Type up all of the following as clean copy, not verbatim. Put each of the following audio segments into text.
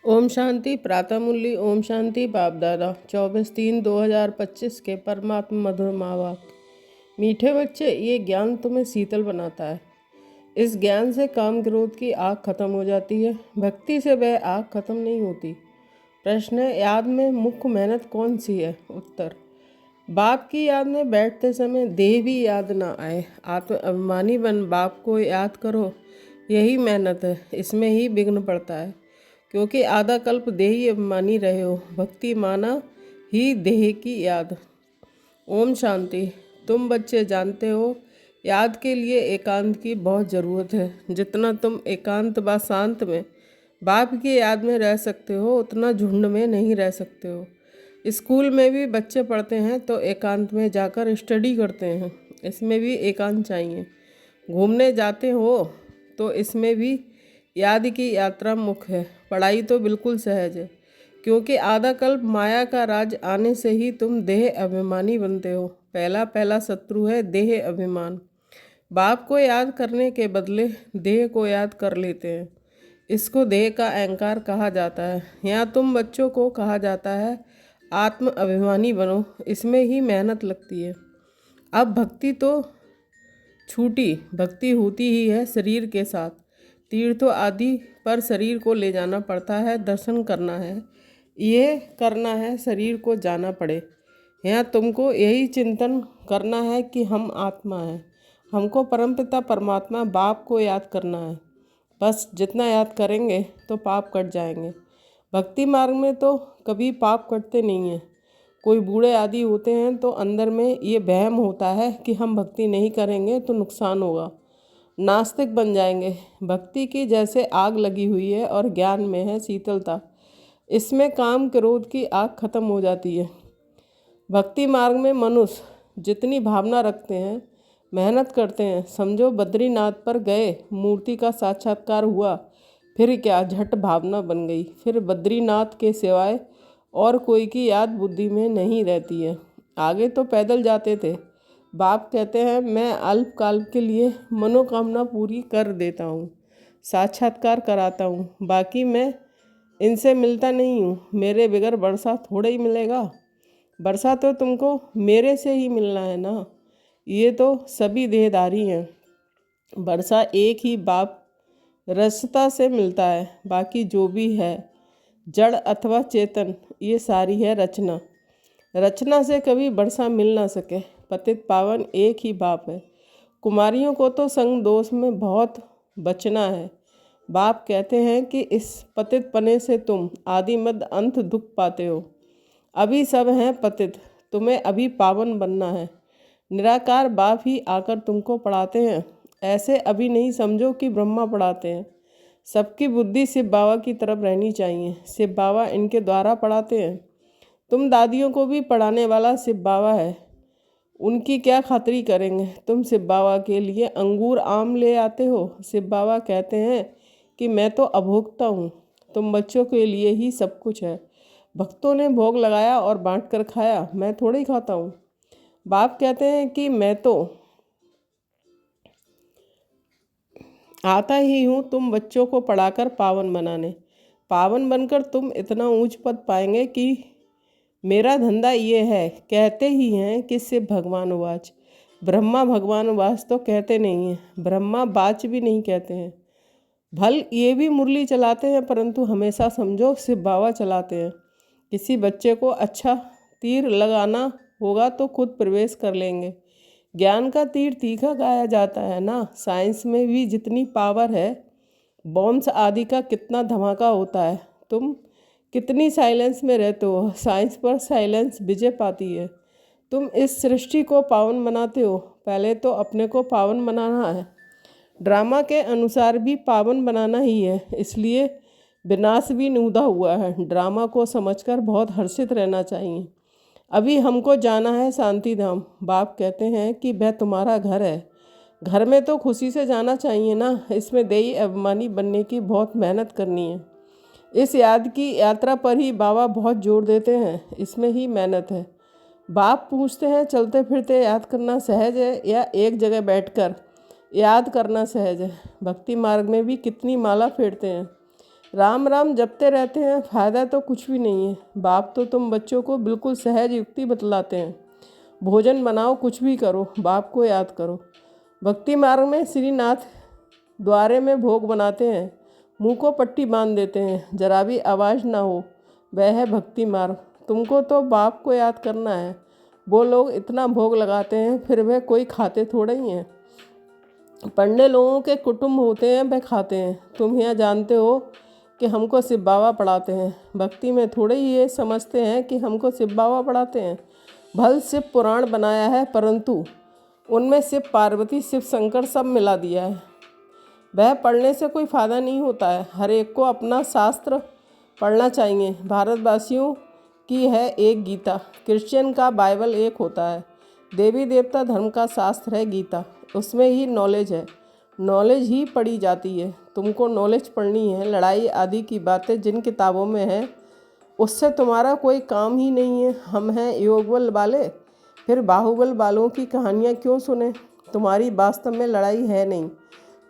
ओम शांति प्रातः मुरली। ओम शांति बाप दादा 24/3/2025 के परमात्मा मधुर माँ बाप। मीठे बच्चे, ये ज्ञान तुम्हें शीतल बनाता है। इस ज्ञान से काम क्रोध की आग खत्म हो जाती है। भक्ति से वह आग खत्म नहीं होती। प्रश्न है, याद में मुख्य मेहनत कौन सी है? उत्तर, बाप की याद में बैठते समय देह भी याद ना आए। आत्म अभिमानी बन बाप को याद करो, यही मेहनत है। इसमें ही विघ्न पड़ता है, क्योंकि आधा कल्प देही अभिमानी रहे हो। भक्ति माना ही देह की याद। ओम शांति। तुम बच्चे जानते हो, याद के लिए एकांत की बहुत ज़रूरत है। जितना तुम एकांत व शांत में बाप की याद में रह सकते हो, उतना झुंड में नहीं रह सकते हो। स्कूल में भी बच्चे पढ़ते हैं तो एकांत में जाकर स्टडी करते हैं, इसमें भी एकांत चाहिए। घूमने जाते हो तो इसमें भी याद की यात्रा मुख्य है। पढ़ाई तो बिल्कुल सहज है, क्योंकि आधा कल्प माया का राज आने से ही तुम देह अभिमानी बनते हो। पहला पहला शत्रु है देह अभिमान। बाप को याद करने के बदले देह को याद कर लेते हैं। इसको देह का अहंकार कहा जाता है। यहाँ तुम बच्चों को कहा जाता है आत्म अभिमानी बनो। इसमें ही मेहनत लगती है। अब भक्ति तो छूटी, भक्ति होती ही है शरीर के साथ। तीर्थों आदि पर शरीर को ले जाना पड़ता है, दर्शन करना है, ये करना है, शरीर को जाना पड़े। यहाँ तुमको यही चिंतन करना है कि हम आत्मा हैं, हमको परमपिता परमात्मा बाप को याद करना है। बस जितना याद करेंगे तो पाप कट जाएंगे। भक्ति मार्ग में तो कभी पाप कटते नहीं हैं। कोई बूढ़े आदि होते हैं तो अंदर में ये वहम होता है कि हम भक्ति नहीं करेंगे तो नुकसान होगा, नास्तिक बन जाएंगे। भक्ति की जैसे आग लगी हुई है और ज्ञान में है शीतलता। इसमें काम क्रोध की आग खत्म हो जाती है। भक्ति मार्ग में मनुष्य जितनी भावना रखते हैं, मेहनत करते हैं, समझो बद्रीनाथ पर गए, मूर्ति का साक्षात्कार हुआ, फिर क्या झट भावना बन गई। फिर बद्रीनाथ के सिवाय और कोई की याद बुद्धि में नहीं रहती है। आगे तो पैदल जाते थे। बाप कहते हैं मैं अल्पकाल के लिए मनोकामना पूरी कर देता हूँ, साक्षात्कार कराता हूँ, बाकी मैं इनसे मिलता नहीं हूँ। मेरे बगैर वर्षा थोड़ा ही मिलेगा। वर्षा तो तुमको मेरे से ही मिलना है ना। ये तो सभी देहधारी हैं। वर्षा एक ही बाप रसता से मिलता है। बाकी जो भी है जड़ अथवा चेतन, ये सारी है रचना। रचना से कभी वर्षा मिल ना सके। पतित पावन एक ही बाप है। कुमारियों को तो संग दोष में बहुत बचना है। बाप कहते हैं कि इस पतित पने से तुम आदि मध्य अंत दुख पाते हो। अभी सब हैं पतित, तुम्हें अभी पावन बनना है। निराकार बाप ही आकर तुमको पढ़ाते हैं। ऐसे अभी नहीं समझो कि ब्रह्मा पढ़ाते हैं। सबकी बुद्धि शिव बाबा की तरफ रहनी चाहिए। शिव बाबा इनके द्वारा पढ़ाते हैं। तुम दादियों को भी पढ़ाने वाला शिव बाबा है, उनकी क्या खातिरी करेंगे। तुम शिव बाबा के लिए अंगूर आम ले आते हो। शिव बाबा कहते हैं कि मैं तो अभोक्ता हूँ, तुम बच्चों के लिए ही सब कुछ है। भक्तों ने भोग लगाया और बांट कर खाया, मैं थोड़ा ही खाता हूँ। बाप कहते हैं कि मैं तो आता ही हूँ तुम बच्चों को पढ़ाकर पावन बनाने। पावन बनकर तुम इतना ऊंच पद पाएंगे कि मेरा धंधा ये है। कहते ही हैं कि शिव भगवान वाच, ब्रह्मा भगवान वाच तो कहते नहीं हैं, ब्रह्मा बाच भी नहीं कहते हैं। भल ये भी मुरली चलाते हैं, परंतु हमेशा समझो शिव बाबा चलाते हैं। किसी बच्चे को अच्छा तीर लगाना होगा तो खुद प्रवेश कर लेंगे। ज्ञान का तीर तीखा गाया जाता है ना। साइंस में भी जितनी पावर है, बॉम्ब्स आदि का कितना धमाका होता है। तुम कितनी साइलेंस में रहते हो, साइंस पर साइलेंस विजय पाती है। तुम इस सृष्टि को पावन बनाते हो, पहले तो अपने को पावन बनाना है। ड्रामा के अनुसार भी पावन बनाना ही है, इसलिए विनाश भी नूदा हुआ है। ड्रामा को समझकर बहुत हर्षित रहना चाहिए। अभी हमको जाना है शांति धाम। बाप कहते हैं कि वह तुम्हारा घर है। घर में तो खुशी से जाना चाहिए ना। इसमें देही अभिमानी बनने की बहुत मेहनत करनी है। इस याद की यात्रा पर ही बाबा बहुत जोर देते हैं, इसमें ही मेहनत है। बाप पूछते हैं चलते फिरते याद करना सहज है या एक जगह बैठकर याद करना सहज है। भक्ति मार्ग में भी कितनी माला फेरते हैं। राम राम जपते रहते हैं, फ़ायदा तो कुछ भी नहीं है। बाप तो तुम बच्चों को बिल्कुल सहज युक्ति बतलाते हैं। भोजन बनाओ, कुछ भी करो, बाप को याद करो। भक्ति मार्ग में श्रीनाथ द्वारे में भोग बनाते हैं, मुंह को पट्टी बांध देते हैं, जरा भी आवाज़ ना हो, वह है भक्ति मार्ग। तुमको तो बाप को याद करना है। वो लोग इतना भोग लगाते हैं, फिर वह कोई खाते थोड़े ही हैं। पंडे लोगों के कुटुंब होते हैं, वह खाते हैं। तुम यहाँ जानते हो कि हमको शिव बाबा पढ़ाते हैं। भक्ति में थोड़े ही ये समझते हैं कि हमको शिव बाबा पढ़ाते हैं। भल शिव पुराण बनाया है, परंतु उनमें शिव पार्वती शिव शंकर सब मिला दिया है। वह पढ़ने से कोई फ़ायदा नहीं होता है। हर एक को अपना शास्त्र पढ़ना चाहिए। भारतवासियों की है एक गीता, क्रिश्चियन का बाइबल एक होता है। देवी देवता धर्म का शास्त्र है गीता, उसमें ही नॉलेज है। नॉलेज ही पढ़ी जाती है। तुमको नॉलेज पढ़नी है। लड़ाई आदि की बातें जिन किताबों में है उससे तुम्हारा कोई काम ही नहीं है। हम हैं योग बल वाले, फिर बाहुबल वालों की कहानियाँ क्यों सुने? तुम्हारी वास्तव में लड़ाई है नहीं।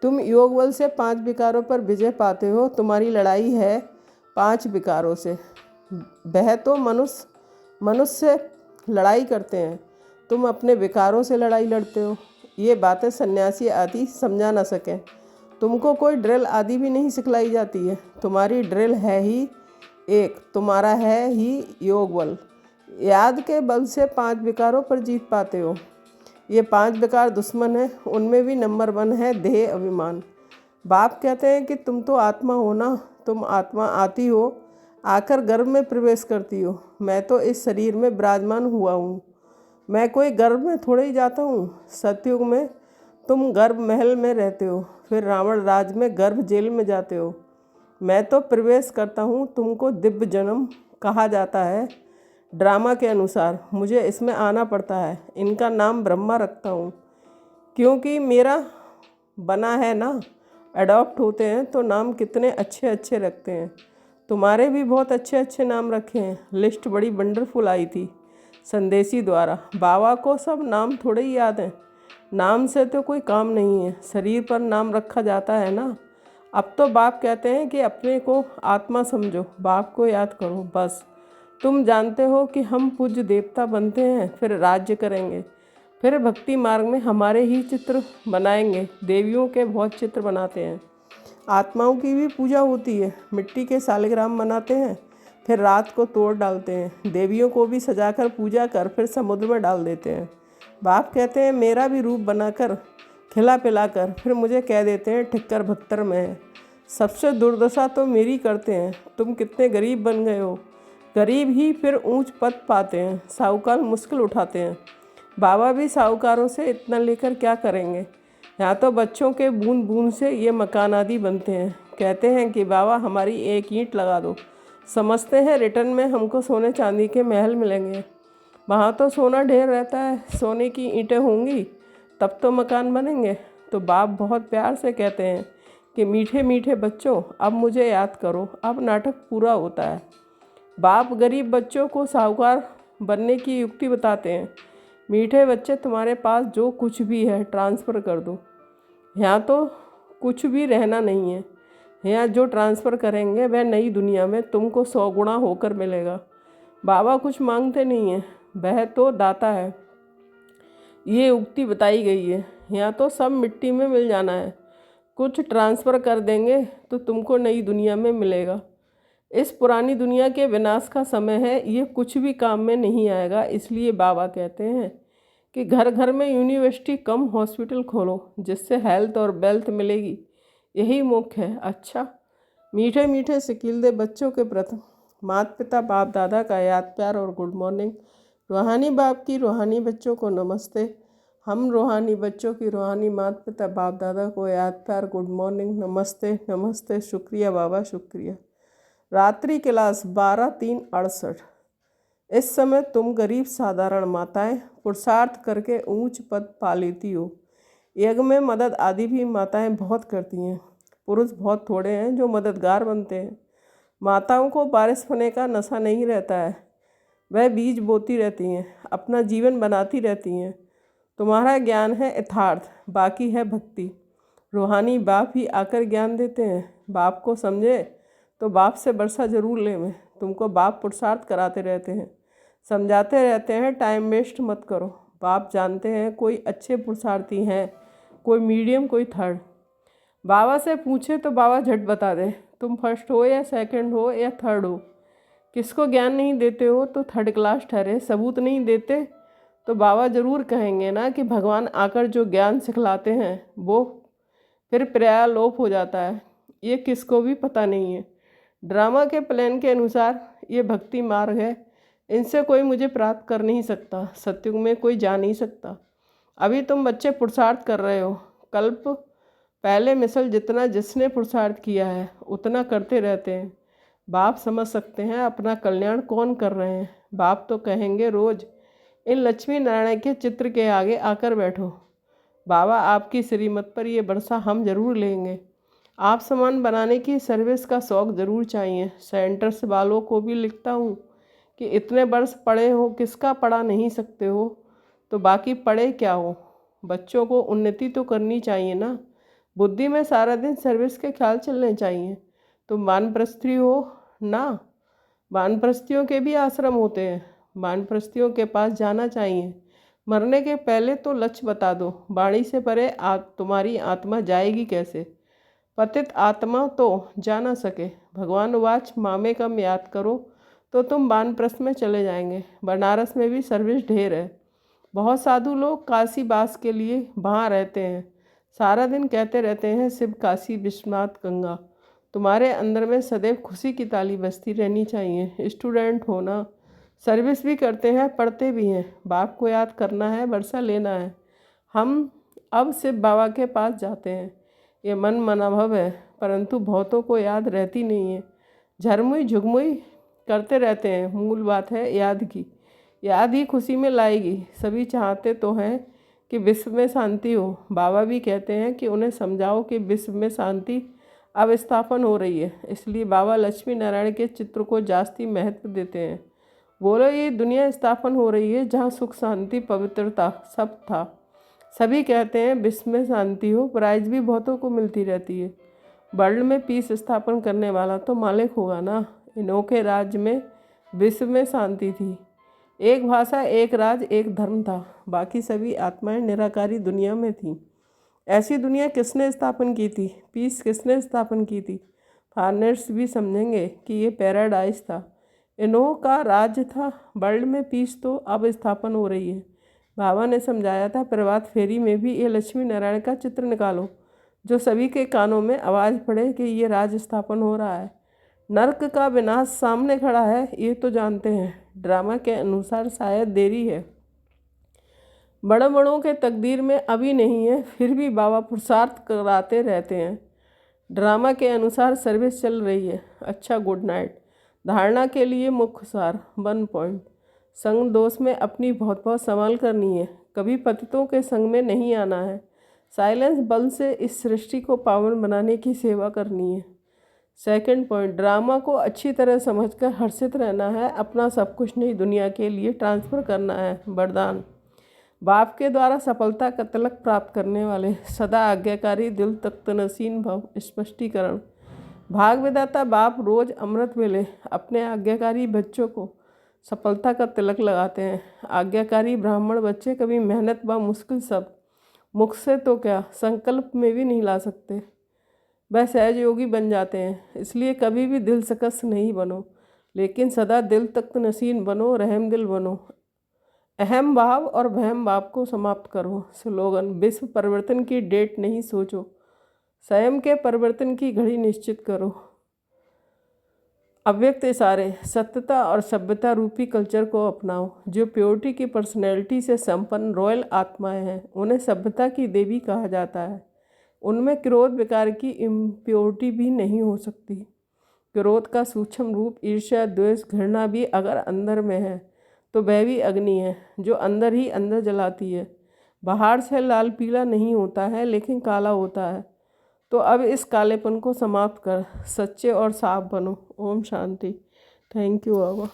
तुम योग बल से 5 विकारों पर विजय पाते हो। तुम्हारी लड़ाई है 5 विकारों से। वह तो मनुष्य लड़ाई करते हैं, तुम अपने विकारों से लड़ाई लड़ते हो। ये बातें सन्यासी आदि समझा ना सकें। तुमको कोई ड्रिल आदि भी नहीं सिखलाई जाती है। तुम्हारी ड्रिल है ही एक, तुम्हारा है ही योग बल। याद के बल से 5 विकारों पर जीत पाते हो। ये 5 विकार दुश्मन हैं, उनमें भी नंबर 1 है देह अभिमान। बाप कहते हैं कि तुम तो आत्मा हो ना, तुम आत्मा आती हो, आकर गर्भ में प्रवेश करती हो। मैं तो इस शरीर में विराजमान हुआ हूँ। मैं कोई गर्भ में थोड़े ही जाता हूँ। सतयुग में तुम गर्भ महल में रहते हो, फिर रावण राज में गर्भ जेल में जाते हो। मैं तो प्रवेश करता हूँ। तुमको दिव्य जन्म कहा जाता है। ड्रामा के अनुसार मुझे इसमें आना पड़ता है। इनका नाम ब्रह्मा रखता हूँ क्योंकि मेरा बना है ना। अडॉप्ट होते हैं तो नाम कितने अच्छे अच्छे रखते हैं। तुम्हारे भी बहुत अच्छे अच्छे नाम रखे हैं। लिस्ट बड़ी वंडरफुल आई थी संदेशी द्वारा। बाबा को सब नाम थोड़े ही याद हैं। नाम से तो कोई काम नहीं है, शरीर पर नाम रखा जाता है ना। अब तो बाप कहते हैं कि अपने को आत्मा समझो, बाप को याद करो, बस। तुम जानते हो कि हम पूज्य देवता बनते हैं, फिर राज्य करेंगे, फिर भक्ति मार्ग में हमारे ही चित्र बनाएंगे। देवियों के बहुत चित्र बनाते हैं। आत्माओं की भी पूजा होती है। मिट्टी के सालिग्राम बनाते हैं, फिर रात को तोड़ डालते हैं। देवियों को भी सजाकर पूजा कर फिर समुद्र में डाल देते हैं। बाप कहते हैं मेरा भी रूप बनाकर खिला पिलाकर फिर मुझे कह देते हैं ठिक्कर भत्तर में है। सबसे दुर्दशा तो मेरी करते हैं। तुम कितने गरीब बन गए हो। गरीब ही फिर ऊंच पद पाते हैं, साहूकार मुश्किल उठाते हैं। बाबा भी साहूकारों से इतना लेकर क्या करेंगे। यहाँ तो बच्चों के बूंद बूंद से ये मकान आदि बनते हैं। कहते हैं कि बाबा हमारी एक ईंट लगा दो, समझते हैं रिटर्न में हमको सोने चांदी के महल मिलेंगे। वहाँ तो सोना ढेर रहता है, सोने की ईंटें होंगी तब तो मकान बनेंगे। तो बाप बहुत प्यार से कहते हैं कि मीठे मीठे बच्चों अब मुझे याद करो, अब नाटक पूरा होता है। बाप गरीब बच्चों को साहूकार बनने की युक्ति बताते हैं। मीठे बच्चे तुम्हारे पास जो कुछ भी है ट्रांसफ़र कर दो। यहाँ तो कुछ भी रहना नहीं है। यहाँ जो ट्रांसफ़र करेंगे वह नई दुनिया में तुमको 100 गुना होकर मिलेगा। बाबा कुछ मांगते नहीं हैं, वह तो दाता है। ये उक्ति बताई गई है। यहाँ तो सब मिट्टी में मिल जाना है। कुछ ट्रांसफ़र कर देंगे तो तुमको नई दुनिया में मिलेगा। इस पुरानी दुनिया के विनाश का समय है, ये कुछ भी काम में नहीं आएगा। इसलिए बाबा कहते हैं कि घर घर में यूनिवर्सिटी कम हॉस्पिटल खोलो, जिससे हेल्थ और वेल्थ मिलेगी। यही मुख्य है। अच्छा, मीठे मीठे सिकील बच्चों के प्रति माता पिता बाप दादा का याद प्यार और गुड मॉर्निंग। रूहानी बाप की रूहानी बच्चों को नमस्ते। हम रूहानी बच्चों की रूहानी माता पिता बाप दादा को याद प्यार गुड मॉर्निंग, नमस्ते नमस्ते, शुक्रिया बाबा शुक्रिया। रात्रि क्लास 12/3/68। इस समय तुम गरीब साधारण माताएं पुरुषार्थ करके ऊंच पद पा लेती हो। यज्ञ में मदद आदि भी माताएं बहुत करती हैं। पुरुष बहुत थोड़े हैं जो मददगार बनते हैं। माताओं को बारिश होने का नशा नहीं रहता है। वह बीज बोती रहती हैं, अपना जीवन बनाती रहती हैं। तुम्हारा ज्ञान है यथार्थ, बाकी है भक्ति। रूहानी बाप ही आकर ज्ञान देते हैं। बाप को समझे तो बाप से बरसा जरूर लेवें। तुमको बाप पुरुषार्थ कराते रहते हैं, समझाते रहते हैं टाइम वेस्ट मत करो। बाप जानते हैं कोई अच्छे पुरुषार्थी हैं, कोई मीडियम, कोई थर्ड। बाबा से पूछे तो बाबा झट बता दे तुम फर्स्ट हो या सेकंड हो या थर्ड हो। किसको ज्ञान नहीं देते हो तो थर्ड क्लास ठहरे। सबूत नहीं देते तो बाबा ज़रूर कहेंगे ना कि भगवान आकर जो ज्ञान सिखलाते हैं वो फिर प्राय लोप हो जाता है। ये किसको भी पता नहीं है। ड्रामा के प्लान के अनुसार ये भक्ति मार्ग है, इनसे कोई मुझे प्राप्त कर नहीं सकता, सत्युग में कोई जा नहीं सकता। अभी तुम बच्चे पुरुषार्थ कर रहे हो, कल्प पहले मिसल जितना जिसने पुरुषार्थ किया है उतना करते रहते हैं। बाप समझ सकते हैं अपना कल्याण कौन कर रहे हैं। बाप तो कहेंगे रोज़ इन लक्ष्मी नारायण के चित्र के आगे आकर बैठो। बाबा आपकी श्रीमत पर ये बरसा हम ज़रूर लेंगे। आप सामान बनाने की सर्विस का शौक़ ज़रूर चाहिए। सेंटर्स वालों को भी लिखता हूँ कि इतने वर्ष पढ़े हो, किसका पढ़ा नहीं सकते हो तो बाकी पढ़े क्या हो। बच्चों को उन्नति तो करनी चाहिए ना। बुद्धि में सारा दिन सर्विस के ख्याल चलने चाहिए। तुम वानप्रस्थी हो ना, वानप्रस्थियों के भी आश्रम होते हैं। वानप्रस्थियों के पास जाना चाहिए। मरने के पहले तो लक्ष्य बता दो। वाणी से परे तुम्हारी आत्मा जाएगी कैसे। पतित आत्मा तो जा ना सके। भगवान वाच मामे कम याद करो तो तुम वानप्रस्थ में चले जाएंगे। बनारस में भी सर्विस ढेर है। बहुत साधु लोग काशी वास के लिए वहाँ रहते हैं। सारा दिन कहते रहते हैं शिव, काशी, विश्वनाथ, गंगा। तुम्हारे अंदर में सदैव खुशी की ताली बजती रहनी चाहिए। स्टूडेंट होना, सर्विस भी करते हैं, पढ़ते भी हैं। बाप को याद करना है, वर्षा लेना है। हम अब शिव बाबा के पास जाते हैं। ये मन मनाभव है, परंतु बहुतों को याद रहती नहीं है। झरमुई झुगमुई करते रहते हैं। मूल बात है याद की। याद ही खुशी में लाएगी। सभी चाहते तो हैं कि विश्व में शांति हो। बाबा भी कहते हैं कि उन्हें समझाओ कि विश्व में शांति अब स्थापन हो रही है। इसलिए बाबा लक्ष्मी नारायण के चित्र को जास्ती महत्व देते हैं। बोलो ये दुनिया स्थापन हो रही है जहाँ सुख, शांति, पवित्रता सब था। सभी कहते हैं विश्व में शांति हो, प्राइज भी बहुतों को मिलती रहती है। वर्ल्ड में पीस स्थापन करने वाला तो मालिक होगा ना। इनोखे राज्य में विश्व में शांति थी। एक भाषा, एक राज, एक धर्म था। बाकी सभी आत्माएं निराकारी दुनिया में थीं। ऐसी दुनिया किसने स्थापन की थी? पीस किसने स्थापन की थी? फॉरेनर्स भी समझेंगे कि ये पैराडाइज था, इनों का राज्य था। वर्ल्ड में पीस तो अब स्थापन हो रही है। बाबा ने समझाया था प्रभात फेरी में भी ये लक्ष्मी नारायण का चित्र निकालो जो सभी के कानों में आवाज़ पड़े कि ये राज स्थापन हो रहा है। नर्क का विनाश सामने खड़ा है, ये तो जानते हैं। ड्रामा के अनुसार शायद देरी है, बड़ों बड़ों के तकदीर में अभी नहीं है, फिर भी बाबा पुरुषार्थ कराते रहते हैं। ड्रामा के अनुसार सर्विस चल रही है। अच्छा, गुड नाइट। धारणा के लिए मुख्य सार 1 पॉइंट। संग दोष में अपनी बहुत बहुत संभाल करनी है। कभी पतितों के संग में नहीं आना है। साइलेंस बल से इस सृष्टि को पावन बनाने की सेवा करनी है। 2 पॉइंट, ड्रामा को अच्छी तरह समझकर हर्षित रहना है। अपना सब कुछ नहीं दुनिया के लिए ट्रांसफ़र करना है। वरदान, बाप के द्वारा सफलता का तिलक प्राप्त करने वाले सदा आज्ञाकारी, दिल तख्त नसीन भव। स्पष्टीकरण, भाग विधाता बाप रोज अमृत वेले अपने आज्ञाकारी बच्चों को सफलता का तिलक लगाते हैं। आज्ञाकारी ब्राह्मण बच्चे कभी मेहनत व मुश्किल शब्द मुख से तो क्या संकल्प में भी नहीं ला सकते। वह सहज योगी बन जाते हैं। इसलिए कभी भी दिल सकस नहीं बनो, लेकिन सदा दिल तख्त नसीन बनो, रहम दिल बनो। अहम भाव और वहम भाव को समाप्त करो। स्लोगन, विश्व परिवर्तन की डेट नहीं सोचो, स्वयं के परिवर्तन की घड़ी निश्चित करो। अव्यक्त इशारे, सत्यता और सभ्यता रूपी कल्चर को अपनाओ। जो प्योरिटी की पर्सनैलिटी से संपन्न रॉयल आत्माएं हैं उन्हें सभ्यता की देवी कहा जाता है। उनमें क्रोध विकार की इम्प्योरिटी भी नहीं हो सकती। क्रोध का सूक्ष्म रूप ईर्ष्या, द्वेष, घृणा भी अगर अंदर में है तो वह भी अग्नि है जो अंदर ही अंदर जलाती है। बाहर से लाल पीला नहीं होता है लेकिन काला होता है। तो अब इस कालेपन को समाप्त कर सच्चे और साफ बनो। ओम शांति। Thank you Baba.